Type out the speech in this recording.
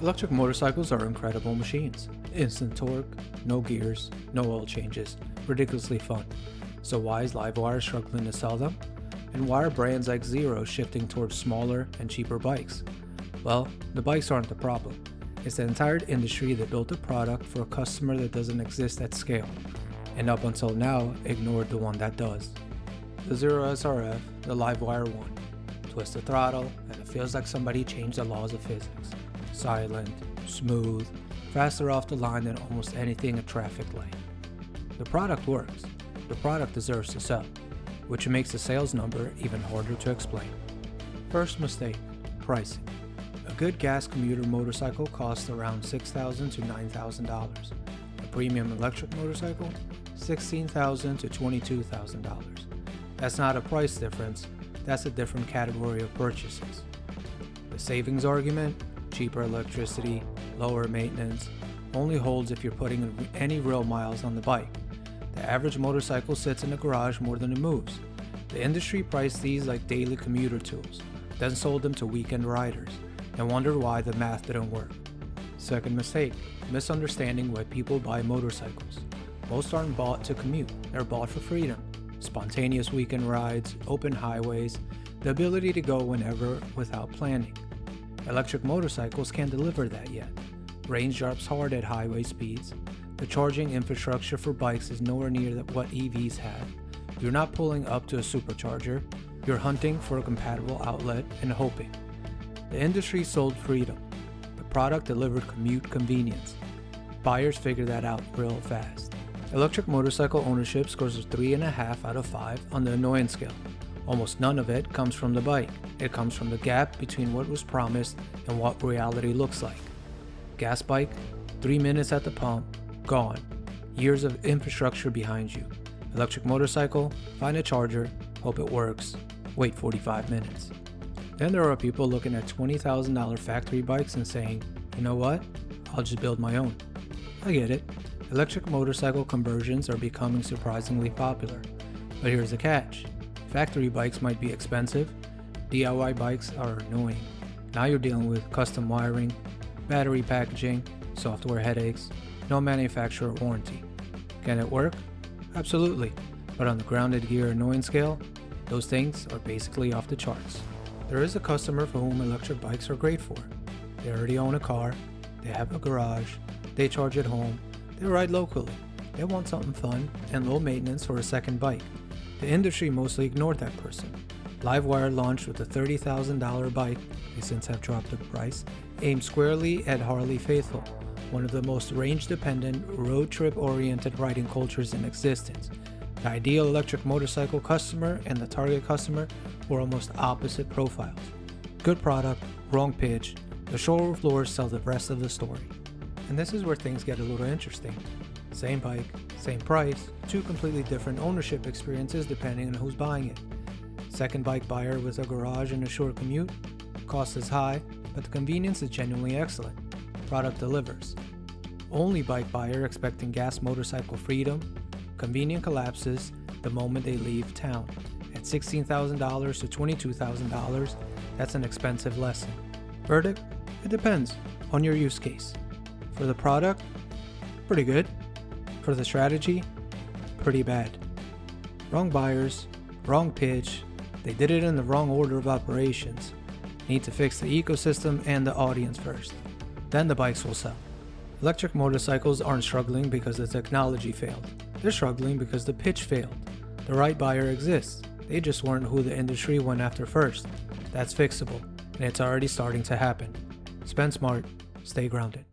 Electric motorcycles are incredible machines. Instant torque, no gears, no oil changes, ridiculously fun. So why is Livewire struggling to sell them? And why are brands like Zero shifting towards smaller and cheaper bikes? Well, the bikes aren't the problem. It's the entire industry that built a product for a customer that doesn't exist at scale, and up until now ignored the one that does. The Zero SRF, the Livewire 1. Twist the throttle, and it feels like somebody changed the laws of physics. Silent, smooth, faster off the line than almost anything a traffic light. The product works. The product deserves to sell, which makes the sales number even harder to explain. First mistake, pricing. A good gas commuter motorcycle costs around $6,000 to $9,000. A premium electric motorcycle, $16,000 to $22,000. That's not a price difference, that's a different category of purchases. The savings argument, cheaper electricity, lower maintenance, only holds if you're putting any real miles on the bike. The average motorcycle sits in the garage more than it moves. The industry priced these like daily commuter tools, then sold them to weekend riders, and wondered why the math didn't work. Second mistake, misunderstanding why people buy motorcycles. Most aren't bought to commute, they're bought for freedom. Spontaneous weekend rides, open highways, the ability to go whenever without planning. Electric motorcycles can't deliver that yet. Range drops hard at highway speeds. The charging infrastructure for bikes is nowhere near what EVs have. You're not pulling up to a supercharger, you're hunting for a compatible outlet and hoping. The industry sold freedom. The product delivered commute convenience. Buyers figured that out real fast. Electric motorcycle ownership scores a 3.5 out of 5 on the annoyance scale. Almost none of it comes from the bike. It comes from the gap between what was promised and what reality looks like. Gas bike, 3 minutes at the pump, gone. Years of infrastructure behind you. Electric motorcycle, find a charger, hope it works, wait 45 minutes. Then there are people looking at $20,000 factory bikes and saying, you know what, I'll just build my own. I get it. Electric motorcycle conversions are becoming surprisingly popular. But here's the catch. Factory bikes might be expensive, DIY bikes are annoying. Now you're dealing with custom wiring, battery packaging, software headaches, no manufacturer warranty. Can it work? Absolutely, but on the grounded gear annoyance scale, those things are basically off the charts. There is a customer for whom electric bikes are great for. They already own a car, they have a garage, they charge at home, they ride locally, they want something fun and low maintenance for a second bike. The industry mostly ignored that person. Livewire launched with a $30,000 bike, they since have dropped the price, aimed squarely at Harley faithful, one of the most range-dependent, road trip-oriented riding cultures in existence. The ideal electric motorcycle customer and the target customer were almost opposite profiles. Good product, wrong pitch, the showroom floors tell the rest of the story. And this is where things get a little interesting. Same bike, same price, two completely different ownership experiences depending on who's buying it. Second bike buyer with a garage and a short commute, cost is high, but the convenience is genuinely excellent. Product delivers. Only bike buyer expecting gas motorcycle freedom, convenient collapses the moment they leave town. At $16,000 to $22,000, that's an expensive lesson. Verdict? It depends on your use case. For the product, pretty good. For the strategy, pretty bad. Wrong buyers, wrong pitch, they did it in the wrong order of operations. Need to fix the ecosystem and the audience first. Then the bikes will sell. Electric motorcycles aren't struggling because the technology failed. They're struggling because the pitch failed. The right buyer exists. They just weren't who the industry went after first. That's fixable, and it's already starting to happen. Spend smart, stay grounded.